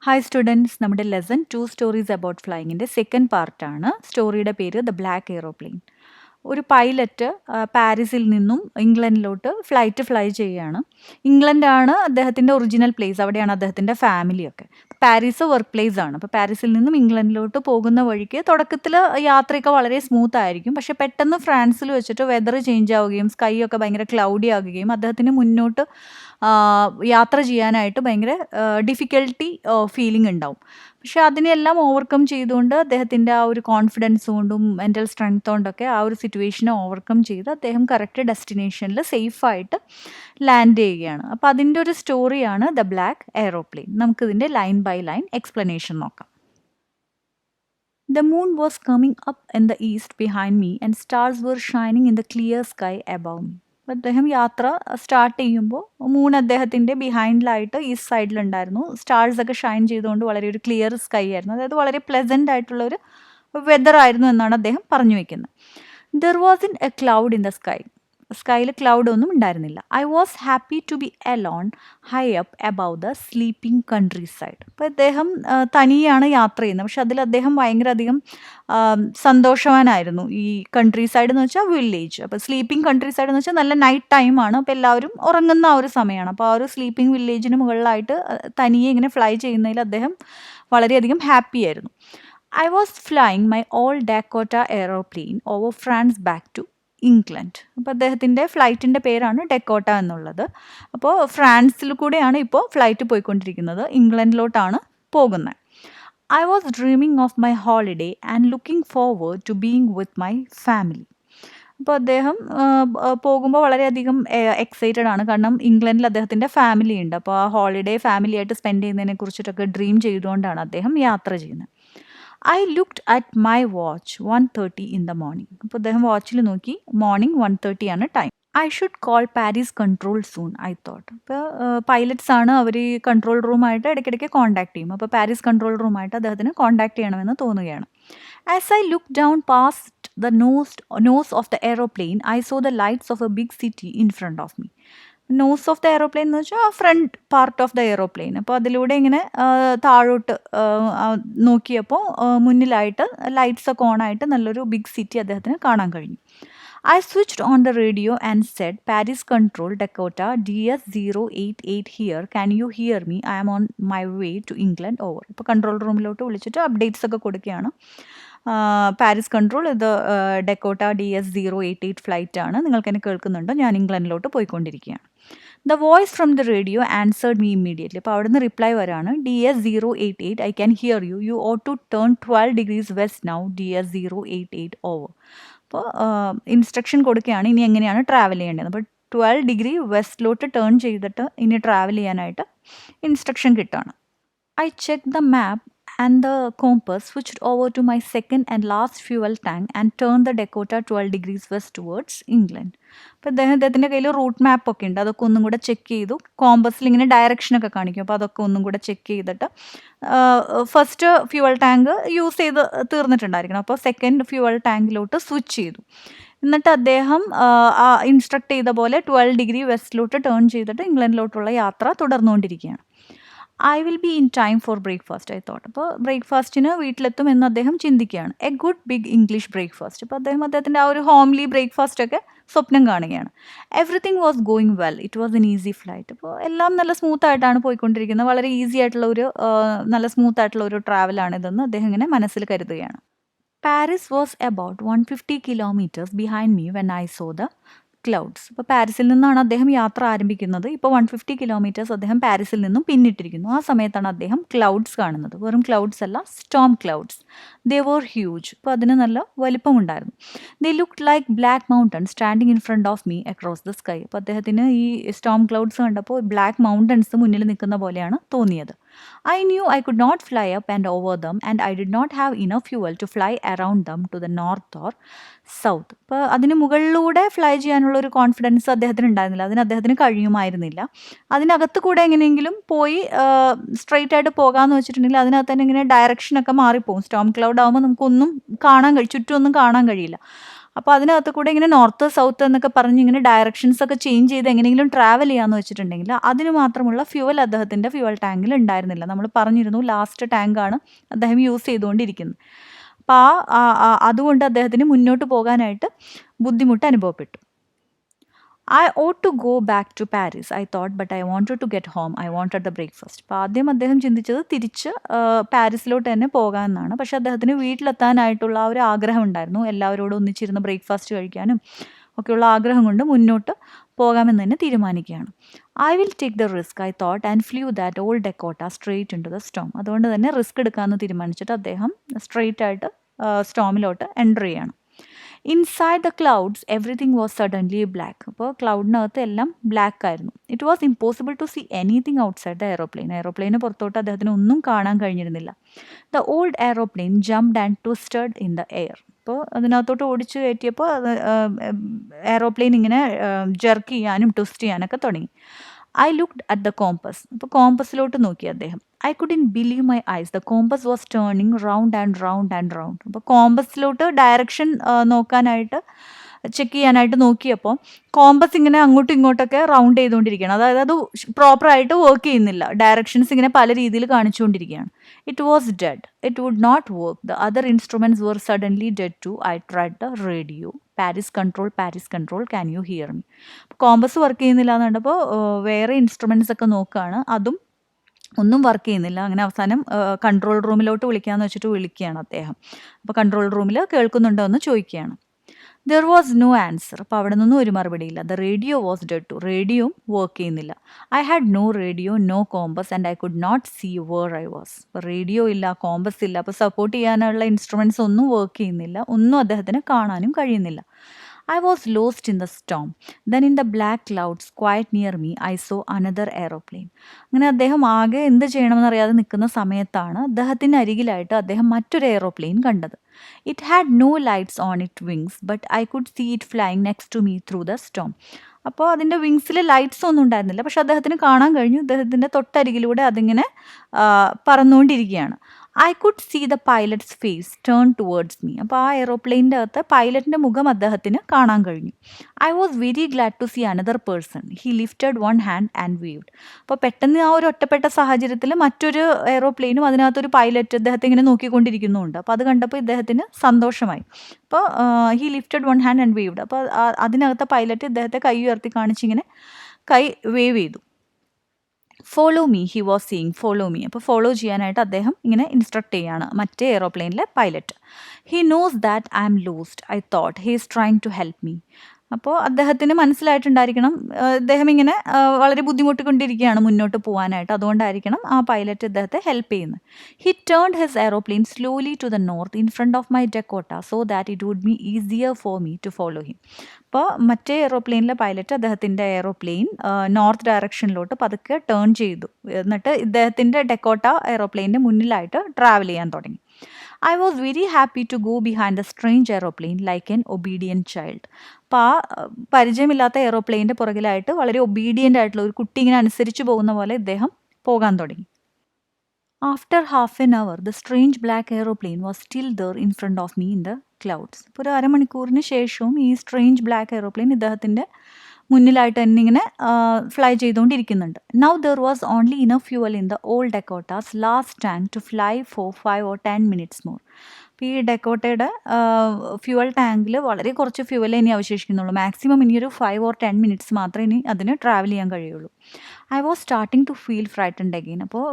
Hi students, നമ്മുടെ lesson 2 stories about ഫ്ലൈയിങ്ങിൻ്റെ second പാർട്ടാണ്. സ്റ്റോറിയുടെ പേര് ദ ബ്ലാക്ക് എയ്റോപ്ലെയിൻ. ഒരു പൈലറ്റ് പാരീസിൽ നിന്നും ഇംഗ്ലണ്ടിലോട്ട് ഫ്ലൈ ചെയ്യുകയാണ്. ഇംഗ്ലണ്ടാണ് അദ്ദേഹത്തിൻ്റെ ഒറിജിനൽ പ്ലേസ്, അവിടെയാണ് അദ്ദേഹത്തിൻ്റെ ഫാമിലിയൊക്കെ. പാരീസ് വർക്ക് പ്ലേസ് ആണ്. അപ്പോൾ പാരീസിൽ നിന്നും ഇംഗ്ലണ്ടിലോട്ട് പോകുന്ന വഴിക്ക് തുടക്കത്തിൽ യാത്രയൊക്കെ വളരെ സ്മൂത്ത് ആയിരിക്കും. പക്ഷേ പെട്ടെന്ന് ഫ്രാൻസിൽ വെച്ചിട്ട് വെതർ ചേഞ്ച് ആവുകയും സ്കൈ ഒക്കെ ഭയങ്കര ക്ലൗഡി ആകുകയും അദ്ദേഹത്തിന് മുന്നോട്ട് യാത്ര ചെയ്യാനായിട്ട് ഭയങ്കര ഡിഫിക്കൽട്ടി ഫീലിംഗ് ഉണ്ടാവും. പക്ഷെ അതിനെല്ലാം ഓവർകം ചെയ്തുകൊണ്ട് അദ്ദേഹത്തിൻ്റെ ആ ഒരു കോൺഫിഡൻസ് കൊണ്ടും മെൻ്റൽ സ്ട്രെങ്ത് കൊണ്ടൊക്കെ ആ ഒരു സിറ്റുവേഷനെ ഓവർകം ചെയ്ത് അദ്ദേഹം കറക്റ്റ് ഡെസ്റ്റിനേഷനിൽ സേഫായിട്ട് ലാൻഡ് ചെയ്യുകയാണ്. അപ്പോൾ അതിൻ്റെ ഒരു സ്റ്റോറിയാണ് ദ ബ്ലാക്ക് എയ്റോപ്ലെയിൻ. നമുക്കിതിൻ്റെ ലൈൻ ബൈ ലൈൻ എക്സ്പ്ലനേഷൻ നോക്കാം. The moon was coming up in the east behind me and stars were shining in the clear sky above me. അദ്ദേഹം യാത്ര സ്റ്റാർട്ട് ചെയ്യുമ്പോൾ മൂൺ അദ്ദേഹത്തിൻ്റെ ബിഹൈൻഡിലായിട്ട് ഈസ്റ്റ് സൈഡിലുണ്ടായിരുന്നു. സ്റ്റാർസ് ഒക്കെ ഷൈൻ ചെയ്തുകൊണ്ട് വളരെ ഒരു ക്ലിയർ സ്കൈ ആയിരുന്നു. അതായത് വളരെ പ്ലസൻ്റ് ആയിട്ടുള്ളൊരു വെതർ ആയിരുന്നു എന്നാണ് അദ്ദേഹം പറഞ്ഞു വയ്ക്കുന്നത്. There was in a cloud in the sky. സ്കൈയിൽ ക്ലൗഡ് ഒന്നും ഉണ്ടായിരുന്നില്ല. I was happy to be alone high up above the sleeping countryside. അപ്പോൾ അദ്ദേഹം തനിയാണ് യാത്ര ചെയ്യുന്നത്. പക്ഷെ അതിൽ അദ്ദേഹം ഭയങ്കര അധികം സന്തോഷവാനായിരുന്നു. ഈ കൺട്രി സൈഡ് എന്ന് വെച്ചാൽ വില്ലേജ്. അപ്പോൾ സ്ലീപ്പിംഗ് കൺട്രി സൈഡ് എന്ന് വെച്ചാൽ നല്ല നൈറ്റ് ടൈമാണ്. അപ്പോൾ എല്ലാവരും ഉറങ്ങുന്ന ആ ഒരു സമയമാണ്. അപ്പോൾ ആ ഒരു സ്ലീപ്പിംഗ് വില്ലേജിന് മുകളിലായിട്ട് തനിയെ ഇങ്ങനെ ഫ്ലൈ ചെയ്യുന്നതിൽ അദ്ദേഹം വളരെയധികം ഹാപ്പി ആയിരുന്നു. I was flying my old Dakota aeroplane over France back to England. അപ്പോൾ അദ്ദേഹത്തിൻ്റെ ഫ്ലൈറ്റിൻ്റെ പേരാണ് ഡെക്കോട്ട എന്നുള്ളത്. അപ്പോൾ ഫ്രാൻസിൽ കൂടെയാണ് ഇപ്പോൾ ഫ്ലൈറ്റ് പോയിക്കൊണ്ടിരിക്കുന്നത്. ഇംഗ്ലണ്ടിലോട്ടാണ് പോകുന്നത്. I was dreaming of my holiday and looking forward to being with my family. അപ്പോൾ അദ്ദേഹം പോകുമ്പോൾ വളരെയധികം എക്സൈറ്റഡ് ആണ്. കാരണം ഇംഗ്ലണ്ടിൽ അദ്ദേഹത്തിൻ്റെ ഫാമിലി ഉണ്ട്. അപ്പോൾ ആ ഹോളിഡേ ഫാമിലിയായിട്ട് സ്പെൻഡ് ചെയ്യുന്നതിനെ കുറിച്ചിട്ടൊക്കെ ഡ്രീം ചെയ്തുകൊണ്ടാണ് അദ്ദേഹം യാത്ര ചെയ്യുന്നത്. I looked at my watch 1:30 in the morning. അപ്പോൾ അദ്ദേഹം വാച്ചിൽ നോക്കി, മോർണിംഗ് 1:30 ആണ് time. I should call Paris control soon I thought. ഇപ്പോൾ പൈലറ്റ്സ് ആണ്, അവർ ഈ കൺട്രോൾ റൂമായിട്ട് ഇടയ്ക്കിടയ്ക്ക് കോൺടാക്ട് ചെയ്യും. അപ്പോൾ പാരീസ് കൺട്രോൾ റൂമായിട്ട് അദ്ദേഹത്തിന് കോൺടാക്ട് ചെയ്യണമെന്ന് തോന്നുകയാണ്. As I look down past the nose of the aeroplane, I saw the lights of a big city in front of me. Nose of the aeroplane എന്ന് വെച്ചാൽ front part of the aeroplane. അപ്പോൾ അതിലൂടെ ഇങ്ങനെ താഴോട്ട് നോക്കിയപ്പോൾ മുന്നിലായിട്ട് lights ഒക്കെ ഓണായിട്ട് നല്ലൊരു big city അദ്ദേഹത്തിന് കാണാൻ കഴിഞ്ഞു. I switched on the radio and said, Paris control Dakota DS088 here, can you hear me, I am on my way to England over. ഇപ്പോൾ കൺട്രോൾ റൂമിലോട്ട് വിളിച്ചിട്ട് അപ്ഡേറ്റ്സ് ഒക്കെ കൊടുക്കുകയാണ്. പാരീസ് കൺട്രോൾ, ഇത് ഡെക്കോട്ട DS088 ഫ്ലൈറ്റ് ആണ്, നിങ്ങൾക്ക് എന്നെ കേൾക്കുന്നുണ്ടോ, ഞാൻ ഇംഗ്ലണ്ടിലോട്ട് പോയിക്കൊണ്ടിരിക്കുകയാണ്. The voice from the radio answered me immediately. അപ്പോൾ അവിടുന്ന് റിപ്ലൈ വരാണ്, DS088 I can hear you, you ought to turn 12 degrees west now, DS088 over. അപ്പോൾ ഇൻസ്ട്രക്ഷൻ കൊടുക്കുകയാണ് ഇനി എങ്ങനെയാണ് ട്രാവൽ ചെയ്യേണ്ടത്. അപ്പോൾ 12 degree വെസ്റ്റിലോട്ട് ടേൺ ചെയ്തിട്ട് ഇനി ട്രാവൽ ചെയ്യാനായിട്ട് ഇൻസ്ട്രക്ഷൻ കിട്ടുകയാണ്. I check the map and the compass, switched over to my second and last fuel tank and turned the Dakota 12 degrees west towards England. അപ്പോൾ അദ്ദേഹത്തിൻ്റെ കയ്യിൽ റൂട്ട് മാപ്പ് ഒക്കെ ഉണ്ട്. അതൊക്കെ ഒന്നും കൂടെ ചെക്ക് ചെയ്തു. കോമ്പസിൽ ഇങ്ങനെ ഡയറക്ഷനൊക്കെ കാണിക്കും. അപ്പോൾ അതൊക്കെ ഒന്നും കൂടെ ചെക്ക് ചെയ്തിട്ട് ഫസ്റ്റ് ഫ്യൂവൽ ടാങ്ക് യൂസ് ചെയ്ത് തീർന്നിട്ടുണ്ടായിരിക്കണം. അപ്പോൾ സെക്കൻഡ് ഫ്യൂവൽ ടാങ്കിലോട്ട് സ്വിച്ച് ചെയ്തു. എന്നിട്ട് അദ്ദേഹം ഇൻസ്ട്രക്ട് ചെയ്ത പോലെ 12 degree വെസ്റ്റിലോട്ട് ടേൺ ചെയ്തിട്ട് ഇംഗ്ലണ്ടിലോട്ടുള്ള യാത്ര തുടർന്നുകൊണ്ടിരിക്കുകയാണ്. I will be in time for breakfast I thought. അപ്പോൾ ബ്രേക്ക്ഫാസ്റ്റിന് വീട്ടിലെത്തും എന്ന് അദ്ദേഹം ചിന്തിക്കുകയാണ്. A good big English breakfast. അപ്പോൾ അദ്ദേഹത്തിൻ്റെ ആ ഒരു ഹോംലി ബ്രേക്ക്ഫാസ്റ്റ് ഒക്കെ സ്വപ്നം കാണുകയാണ്. Everything was going well, it was an easy flight. അപ്പോൾ എല്ലാം നല്ല സ്മൂത്തായിട്ടാണ് പോയിക്കൊണ്ടിരിക്കുന്നത്. വളരെ ഈസി ആയിട്ടുള്ള ഒരു നല്ല സ്മൂത്ത് ആയിട്ടുള്ള ഒരു ട്രാവലാണിതെന്ന് അദ്ദേഹം ഇങ്ങനെ മനസ്സിൽ കരുതുകയാണ്. Paris was about 150 kilometers behind me when I saw the clouds. ഇപ്പോൾ പാരീസിൽ നിന്നാണ് അദ്ദേഹം യാത്ര ആരംഭിക്കുന്നത്. ഇപ്പോൾ 150 kilometers അദ്ദേഹം പാരീസിൽ നിന്നും പിന്നിട്ടിരിക്കുന്നു. ആ സമയത്താണ് അദ്ദേഹം ക്ലൗഡ്സ് കാണുന്നത്. വെറും ക്ലൗഡ്സ് അല്ല, storm clouds. They were huge. അപ്പോൾ അതിന് നല്ല വലിപ്പമുണ്ടായിരുന്നു. They looked like black mountains standing in front of me across the sky. അപ്പോൾ അദ്ദേഹത്തിന് ഈ സ്റ്റോം ക്ലൗഡ്സ് കണ്ടപ്പോൾ ബ്ലാക്ക് മൗണ്ടൻസ് മുന്നിൽ നിൽക്കുന്ന പോലെയാണ് തോന്നിയത്. I knew I could not fly up and over them and I did not have enough fuel to fly around them to the north or south. അപ്പോൾ അതിന് മുകളിലൂടെ ഫ്ലൈ ചെയ്യാനുള്ള ഒരു കോൺഫിഡൻസ് അദ്ദേഹത്തിന് ഉണ്ടായിരുന്നില്ല. അതിന് അദ്ദേഹത്തിന് കഴിയുമായിരുന്നില്ല. അതിനകത്ത് കൂടെ എങ്ങനെയെങ്കിലും പോയി സ്ട്രെയിറ്റ് ആയിട്ട് പോകാമെന്ന് വെച്ചിട്ടുണ്ടെങ്കിൽ അതിനകത്ത് തന്നെ ഇങ്ങനെ ഡയറക്ഷനൊക്കെ മാറിപ്പോകും. സ്റ്റോം ക്ലൗഡ് ആകുമ്പോൾ നമുക്കൊന്നും ചുറ്റുമൊന്നും കാണാൻ കഴിയില്ല. അപ്പോൾ അതിനകത്ത് കൂടെ ഇങ്ങനെ നോർത്ത് സൗത്ത് എന്നൊക്കെ പറഞ്ഞ് ഇങ്ങനെ ഡയറക്ഷൻസ് ഒക്കെ ചേഞ്ച് ചെയ്ത് എങ്ങനെയെങ്കിലും ട്രാവൽ ചെയ്യാമെന്ന് വെച്ചിട്ടുണ്ടെങ്കിൽ അതിന് മാത്രമുള്ള ഫ്യൂവൽ അദ്ദേഹത്തിൻ്റെ ഫ്യൂവൽ ടാങ്കിൽ ഉണ്ടായിരുന്നില്ല. നമ്മൾ പറഞ്ഞിരുന്നു ലാസ്റ്റ് ടാങ്കാണ് അദ്ദേഹം യൂസ് ചെയ്തുകൊണ്ടിരിക്കുന്നത്. അപ്പോൾ അതുകൊണ്ട് അദ്ദേഹത്തിന് മുന്നോട്ട് പോകാനായിട്ട് ബുദ്ധിമുട്ട് അനുഭവപ്പെട്ടു. I ought to go back to Paris, I thought, but I wanted to get home. I wanted the breakfast. അപ്പോൾ ആദ്യം അദ്ദേഹം ചിന്തിച്ചത് തിരിച്ച് പാരീസിലോട്ട് തന്നെ പോകാമെന്നാണ്. പക്ഷെ അദ്ദേഹത്തിന് വീട്ടിലെത്താനായിട്ടുള്ള ആ ഒരു ആഗ്രഹം ഉണ്ടായിരുന്നു. എല്ലാവരോടും ഒന്നിച്ചിരുന്ന് ബ്രേക്ക്ഫാസ്റ്റ് കഴിക്കാനും ഒക്കെയുള്ള ആഗ്രഹം കൊണ്ട് മുന്നോട്ട് പോകാമെന്ന് തന്നെ തീരുമാനിക്കുകയാണ്. I will take the risk, I thought, and flew that old Dakota straight into the storm. അതുകൊണ്ട് തന്നെ റിസ്ക് എടുക്കാമെന്ന് തീരുമാനിച്ചിട്ട് അദ്ദേഹം സ്ട്രെയിറ്റ് ആയിട്ട് സ്റ്റോമിലോട്ട് എൻ്റർ ചെയ്യാണ്. Inside the clouds everything was suddenly black. അപ്പോൾ ക്ലൗഡിനകത്ത് എല്ലാം ബ്ലാക്ക് ആയിരുന്നു. It was impossible to see anything outside the എയ്റോപ്ലെയിന് പുറത്തോട്ട് അദ്ദേഹത്തിന് ഒന്നും കാണാൻ കഴിഞ്ഞിരുന്നില്ല. The old aeroplane jumped and twisted in the air. അപ്പോൾ അതിനകത്തോട്ട് ഓടിച്ചു കയറ്റിയപ്പോൾ എയ്റോപ്ലെയിൻ ഇങ്ങനെ ജെർക്ക് ചെയ്യാനും ട്വിസ്റ്റ് ചെയ്യാനൊക്കെ തുടങ്ങി. I looked at the compass. അപ്പോൾ കോമ്പസിലോട്ട് നോക്കി അദ്ദേഹം. I couldn't believe my eyes. The compass was turning round and round and round. അപ്പോൾ കോമ്പസിലോട്ട് ഡയറക്ഷൻ നോക്കാനായിട്ട് ചെക്ക് ചെയ്യാനായിട്ട് നോക്കിയപ്പോൾ കോമ്പസ് ഇങ്ങനെ അങ്ങോട്ടും ഇങ്ങോട്ടൊക്കെ റൗണ്ട് ചെയ്തുകൊണ്ടിരിക്കുകയാണ്. അതായത് അത് പ്രോപ്പറായിട്ട് വർക്ക് ചെയ്യുന്നില്ല. ഡയറക്ഷൻസ് ഇങ്ങനെ പല രീതിയിൽ കാണിച്ചുകൊണ്ടിരിക്കുകയാണ്. It was dead. It would not work. The other instruments were suddenly dead too. I tried the radio. Paris control, can you hear me. Compass work ചെയ്യുന്നില്ല എന്ന് കണ്ടപ്പോൾ വേറെ ഇൻസ്ട്രുമെൻറ്റ്സ് ഒക്കെ നോക്കുകയാണ്. അതും ഒന്നും വർക്ക് ചെയ്യുന്നില്ല. അങ്ങനെ അവസാനം കൺട്രോൾ റൂമിലോട്ട് വിളിക്കാമെന്ന് വെച്ചിട്ട് വിളിക്കുകയാണ് അദ്ദേഹം. അപ്പോൾ കൺട്രോൾ റൂമിൽ കേൾക്കുന്നുണ്ടോ എന്ന് ചോദിക്കുകയാണ്. There was no answer. അപ്പോൾ അവിടെ നിന്നും ഒരു മറുപടിയില്ല. The radio was dead too. റേഡിയോയും വർക്ക് ചെയ്യുന്നില്ല. I had no radio, no compass, and I could not see where I was. അപ്പോൾ റേഡിയോ ഇല്ല, കോമ്പസ് ഇല്ല. അപ്പോൾ സപ്പോർട്ട് ചെയ്യാനുള്ള ഇൻസ്ട്രുമെൻറ്റ്സ് ഒന്നും വർക്ക് ചെയ്യുന്നില്ല. ഒന്നും അദ്ദേഹത്തിന് കാണാനും കഴിയുന്നില്ല. I was lost in the storm. Then in the black clouds quite near me, I saw another aeroplane. അങ്ങനെ അദ്ദേഹം ആകെ എന്ത് ചെയ്യണമെന്നറിയാതെ നിൽക്കുന്ന സമയത്താണ് അദ്ദേഹത്തിന് അരികിലായിട്ട് അദ്ദേഹം മറ്റൊരു എയ്റോപ്ലെയിൻ കണ്ടത്. It had no lights on it wings, but I could see it flying next to me through the storm. അപ്പോൾ അതിൻ്റെ വിങ്സിൽ ലൈറ്റ്സ് ഒന്നും ഉണ്ടായിരുന്നില്ല. പക്ഷെ അദ്ദേഹത്തിന് കാണാൻ കഴിഞ്ഞു. അദ്ദേഹത്തിൻ്റെ തൊട്ടരികിലൂടെ അതിങ്ങനെ പറന്നുകൊണ്ടിരിക്കുകയാണ്. I could see the pilot's face turn towards me. അപ്പോൾ ആ എയ്റോപ്ലെയിൻ്റെ അകത്ത് പൈലറ്റിൻ്റെ മുഖം അദ്ദേഹത്തിന് കാണാൻ കഴിഞ്ഞു. I was very glad to see another person. He lifted one hand and waved. അപ്പോൾ പെട്ടെന്ന് ആ ഒരു ഒറ്റപ്പെട്ട സാഹചര്യത്തിൽ മറ്റൊരു എയ്റോപ്ലെയിനും അതിനകത്തൊരു പൈലറ്റ് അദ്ദേഹത്തെ ഇങ്ങനെ നോക്കിക്കൊണ്ടിരിക്കുന്നുണ്ട്. അപ്പോൾ അത് കണ്ടപ്പോൾ ഇദ്ദേഹത്തിന് സന്തോഷമായി. അപ്പോൾ he lifted one hand and waved. അപ്പോൾ അതിനകത്തെ പൈലറ്റ് ഇദ്ദേഹത്തെ കൈ ഉയർത്തി കാണിച്ചിങ്ങനെ കൈ വേവ് ചെയ്തു. Follow me, he was seeing. Follow me. അപ്പോൾ ഫോളോ ചെയ്യാനായിട്ട് അദ്ദേഹം ഇങ്ങനെ ഇൻസ്ട്രക്ട് ചെയ്യുകയാണ് മറ്റേ എയ്റോപ്ലെയിനിലെ pilot. He knows that I am lost. I thought he is trying to help me. അപ്പോൾ അദ്ദേഹത്തിന് മനസ്സിലായിട്ടുണ്ടായിരിക്കണം ഇദ്ദേഹം ഇങ്ങനെ വളരെ ബുദ്ധിമുട്ടിക്കൊണ്ടിരിക്കുകയാണ് മുന്നോട്ട് പോകാനായിട്ട്. അതുകൊണ്ടായിരിക്കണം ആ പൈലറ്റ് ഇദ്ദേഹത്തെ ഹെൽപ്പ് ചെയ്യുന്നത്. He turned his aeroplane slowly to the north in front of my Dakota so that it would be easier for me to follow him. അപ്പോൾ മറ്റേ എയ്റോപ്ലെയിനിലെ പൈലറ്റ് അദ്ദേഹത്തിൻ്റെ എയ്റോപ്ലെയിൻ നോർത്ത് ഡയറക്ഷനിലോട്ട് പതുക്കെ ടേൺ ചെയ്തു. എന്നിട്ട് ഇദ്ദേഹത്തിൻ്റെ ഡെക്കോട്ട എയ്റോപ്ലെയിനിൻ്റെ മുന്നിലായിട്ട് ട്രാവൽ ചെയ്യാൻ തുടങ്ങി. I was very happy to go behind the strange aeroplane like an obedient child. അപ്പോൾ ആ പരിചയമില്ലാത്ത എയ്റോപ്ലെയിൻ്റെ പുറകിലായിട്ട് വളരെ ഒബീഡിയൻ്റ് ആയിട്ടുള്ള ഒരു കുട്ടി ഇങ്ങനെ അനുസരിച്ച് പോകുന്ന പോലെ ഇദ്ദേഹം പോകാൻ തുടങ്ങി. After half an hour the strange black aeroplane was still there in front of me in the clouds. ഇപ്പോൾ ഒരു അരമണിക്കൂറിന് ശേഷവും ഈ സ്ട്രേഞ്ച് ബ്ലാക്ക് എയ്റോപ്ലെയിൻ ഇദ്ദേഹത്തിൻ്റെ മുന്നിലായിട്ട് തന്നെ ഇങ്ങനെ ഫ്ലൈ ചെയ്തുകൊണ്ടിരിക്കുന്നുണ്ട്. Now there was only enough fuel in the old Dakota's last tank to fly for 5 or 10 minutes more. അപ്പോൾ ഈ ഡെക്കോട്ടയുടെ ഫ്യൂവൽ ടാങ്കിൽ വളരെ കുറച്ച് ഫ്യൂവലേ ഇനി അവശേഷിക്കുന്നുള്ളൂ. മാക്സിമം ഇനി ഒരു 5 or 10 minutes മാത്രമേ ഇനി അതിന് ട്രാവൽ ചെയ്യാൻ കഴിയുള്ളൂ. I was starting to feel frightened again. അപ്പോൾ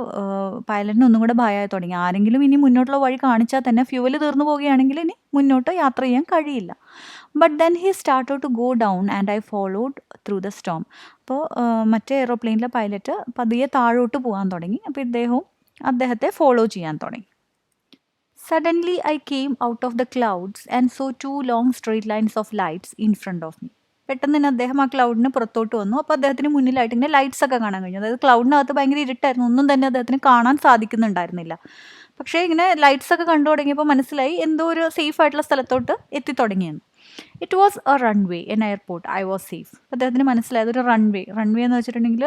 പൈലറ്റിന് ഒന്നും കൂടെ ഭയമായി തുടങ്ങി. ആരെങ്കിലും ഇനി മുന്നോട്ടുള്ള വഴി കാണിച്ചാൽ തന്നെ ഫ്യൂവൽ തീർന്നു പോവുകയാണെങ്കിൽ ഇനി മുന്നോട്ട് യാത്ര ചെയ്യാൻ കഴിയില്ല. But then he started to go down and I followed through the storm. അപ്പോൾ മറ്റേ എയ്റോപ്ലെയിനിലെ പൈലറ്റ് പതിയെ താഴോട്ട് പോകാൻ തുടങ്ങി. അപ്പോൾ ഇദ്ദേഹവും അദ്ദേഹത്തെ ഫോളോ ചെയ്യാൻ തുടങ്ങി. Suddenly I came out of the clouds and saw 2 long straight lines of lights in front of me. പെട്ടെന്ന് തന്നെ അദ്ദേഹം ആ ക്ലൗഡിന് പുറത്തോട്ട് വന്നു. അപ്പോൾ അദ്ദേഹത്തിന് മുന്നിലായിട്ട് ഇങ്ങനെ ലൈറ്റ്സ് ഒക്കെ കാണാൻ കഴിഞ്ഞു. അതായത് ക്ലൗഡിനകത്ത് ഭയങ്കര ഇരുട്ടായിരുന്നു. ഒന്നും തന്നെ അദ്ദേഹത്തിന് കാണാൻ സാധിക്കുന്നുണ്ടായിരുന്നില്ല. പക്ഷേ ഇങ്ങനെ ലൈറ്റ്സ് ഒക്കെ കണ്ടു തുടങ്ങിയപ്പോൾ മനസ്സിലായി എന്തോ ഒരു സേഫ് ആയിട്ടുള്ള സ്ഥലത്തോട്ട് എത്തി തുടങ്ങിയെന്ന്. It was A runway N airport I was safe. അദ്ദേഹത്തിന് മനസ്സിലായത് ഒരു റൺവേ എന്ന് വെച്ചിട്ടുണ്ടെങ്കിൽ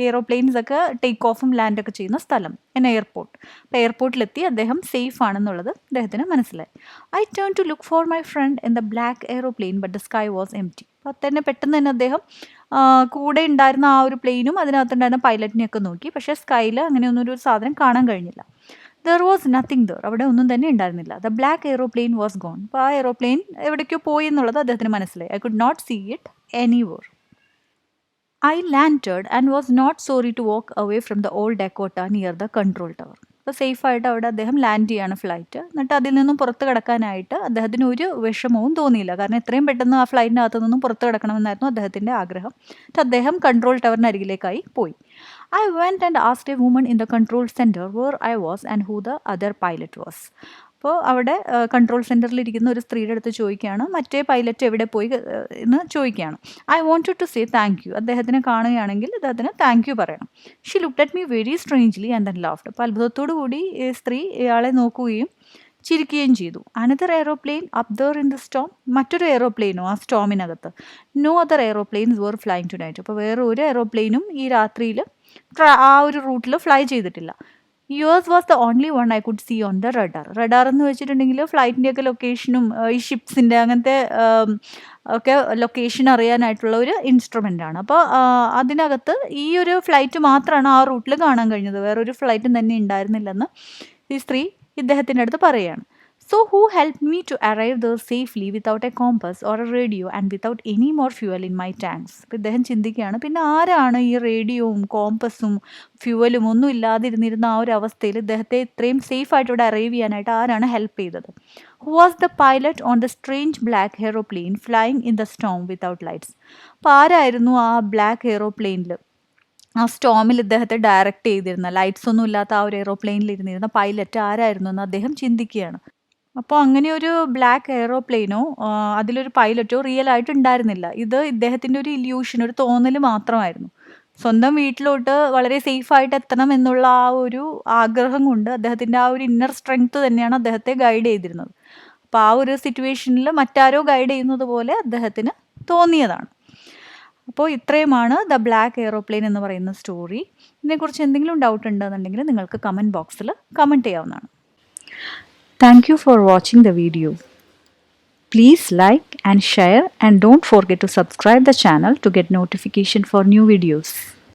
എയ്റോപ്ലെയിൻസ് ഒക്കെ ടേക്ക് ഓഫും ലാൻഡൊക്കെ ചെയ്യുന്ന സ്ഥലം, എൻ എയർപോർട്ട്. അപ്പോൾ എയർപോർട്ടിലെത്തി അദ്ദേഹം സേഫ് ആണെന്നുള്ളത് അദ്ദേഹത്തിന് മനസ്സിലായി. I turn to look for my friend in the black aeroplane but the sky was empty. അപ്പോൾ തന്നെ പെട്ടെന്ന് തന്നെ അദ്ദേഹം കൂടെ ഉണ്ടായിരുന്ന ആ ഒരു പ്ലെയിനും അതിനകത്തുണ്ടായിരുന്ന പൈലറ്റിനെയൊക്കെ നോക്കി. പക്ഷേ സ്കൈയിൽ അങ്ങനെയൊന്നും ഒരു സാധനം കാണാൻ കഴിഞ്ഞില്ല. ദർ വാസ് നത്തിങ് ദർ, അവിടെ ഒന്നും തന്നെ ഉണ്ടായിരുന്നില്ല. The black aeroplane was gone. അപ്പോൾ ആ എയ്റോപ്ലെയിൻ എവിടേക്കോ പോയി എന്നുള്ളത് അദ്ദേഹത്തിന് മനസ്സിലായി. I could not see it anywhere. I landed and was not sorry to walk away from the old Dakota near the control tower. അപ്പോൾ സേഫായിട്ട് അവിടെ അദ്ദേഹം ലാൻഡ് ചെയ്യാണ് ഫ്ലൈറ്റ്. എന്നിട്ട് അതിൽ നിന്നും പുറത്ത് കിടക്കാനായിട്ട് അദ്ദേഹത്തിന് ഒരു വിഷമവും തോന്നിയില്ല. കാരണം എത്രയും പെട്ടെന്ന് ആ ഫ്ലൈറ്റിനകത്ത് നിന്നും പുറത്ത് കിടക്കണമെന്നായിരുന്നു അദ്ദേഹത്തിൻ്റെ ആഗ്രഹം. എന്നിട്ട് അദ്ദേഹം കൺട്രോൾ ടവറിന് അരികിലേക്കായി പോയി. I went and asked a woman in the control center where I was and who the other pilot was. അപ്പോൾ അവിടെ കൺട്രോൾ സെൻറ്ററിലിരിക്കുന്ന ഒരു സ്ത്രീയുടെ അടുത്ത് ചോദിക്കുകയാണ് മറ്റേ പൈലറ്റ് എവിടെ പോയി എന്ന് ചോദിക്കുകയാണ്. I wanted to say thank you. അദ്ദേഹത്തിനെ കാണുകയാണെങ്കിൽ അദ്ദേഹത്തിന് താങ്ക് യു പറയണം. She looked at me very strangely and then laughed. അപ്പോൾ അത്ഭുതത്തോടു കൂടി ഈ സ്ത്രീ ഇയാളെ നോക്കുകയും ചിരിക്കുകയും ചെയ്തു. Another aeroplane up there in the storm. മറ്റൊരു എയ്റോപ്ലെയിനോ ആ സ്റ്റോമിനകത്ത്. No other aeroplanes were flying tonight. അപ്പോൾ വേറെ ഒരു എയ്റോപ്ലെയിനും ഈ രാത്രിയിൽ ആ ഒരു റൂട്ടിൽ ഫ്ലൈ ചെയ്തിട്ടില്ല. Yours was the only one I could see on the radar. Radar എന്ന് വെച്ചിട്ടുണ്ടെങ്കിൽ ഫ്ലൈറ്റിൻ്റെയൊക്കെ ലൊക്കേഷനും ഈ ഷിപ്സിൻ്റെ അങ്ങനത്തെ ഒക്കെ ലൊക്കേഷൻ അറിയാനായിട്ടുള്ള ഒരു ഇൻസ്ട്രുമെൻ്റ് ആണ്. അപ്പോൾ അതിനകത്ത് ഈ ഒരു ഫ്ലൈറ്റ് മാത്രമാണ് ആ റൂട്ടിൽ കാണാൻ കഴിഞ്ഞത്. വേറൊരു ഫ്ലൈറ്റും തന്നെ ഉണ്ടായിരുന്നില്ലെന്ന് ഈ സ്ത്രീ ഇദ്ദേഹത്തിൻ്റെ അടുത്ത് പറയുകയാണ്. So who helped me to arrive there safely without a compass or a radio and without any more fuel in my tanks? അപ്പോൾ ഇദ്ദേഹം ചിന്തിക്കുകയാണ് പിന്നെ ആരാണ് ഈ റേഡിയോവും കോമ്പസും ഫ്യൂവലും ഒന്നും ഇല്ലാതിരുന്നിരുന്ന ആ ഒരു അവസ്ഥയിൽ ഇദ്ദേഹത്തെ ഇത്രയും സേഫായിട്ട് ഇവിടെ അറൈവ് ചെയ്യാനായിട്ട് ആരാണ് ഹെൽപ്പ് ചെയ്തത്? Who was the pilot on the strange black aeroplane flying in the storm without lights? അപ്പോൾ ആരായിരുന്നു ആ ബ്ലാക്ക് എയ്റോപ്ലെയിനിൽ ആ സ്റ്റോമിൽ ഇദ്ദേഹത്തെ ഡയറക്റ്റ് ചെയ്തിരുന്ന ലൈറ്റ്സ് ഒന്നും ഇല്ലാത്ത ആ ഒരു എയ്റോപ്ലെയിനിൽ ഇരുന്നിരുന്ന പൈലറ്റ് ആരായിരുന്നു എന്ന് അദ്ദേഹം ചിന്തിക്കുകയാണ്. അപ്പോൾ അങ്ങനെ ഒരു ബ്ലാക്ക് എയ്റോപ്ലെയിനോ അതിലൊരു പൈലറ്റോ റിയൽ ആയിട്ട് ഉണ്ടായിരുന്നില്ല. ഇത് ഇദ്ദേഹത്തിൻ്റെ ഒരു ഇല്യൂഷൻ, ഒരു തോന്നൽ മാത്രമായിരുന്നു. സ്വന്തം വീട്ടിലോട്ട് വളരെ സേഫായിട്ട് എത്തണം എന്നുള്ള ആ ഒരു ആഗ്രഹം കൊണ്ട് അദ്ദേഹത്തിൻ്റെ ആ ഒരു ഇന്നർ സ്ട്രെങ്ത് തന്നെയാണ് അദ്ദേഹത്തെ ഗൈഡ് ചെയ്തിരുന്നത്. അപ്പോൾ ആ ഒരു സിറ്റുവേഷനിൽ മറ്റാരോ ഗൈഡ് ചെയ്യുന്നത് പോലെ അദ്ദേഹത്തിന് തോന്നിയതാണ്. അപ്പോൾ ഇത്രയുമാണ് ദ ബ്ലാക്ക് എയ്റോപ്ലെയിൻ എന്ന് പറയുന്ന സ്റ്റോറി. ഇതിനെക്കുറിച്ച് എന്തെങ്കിലും ഡൗട്ട് ഉണ്ടെന്നുണ്ടെങ്കിൽ നിങ്ങൾക്ക് കമൻറ്റ് ബോക്സിൽ കമൻറ്റ് ചെയ്യാവുന്നതാണ്. Thank you for watching the video. Please like and share and don't forget to subscribe the channel to get notification for new videos.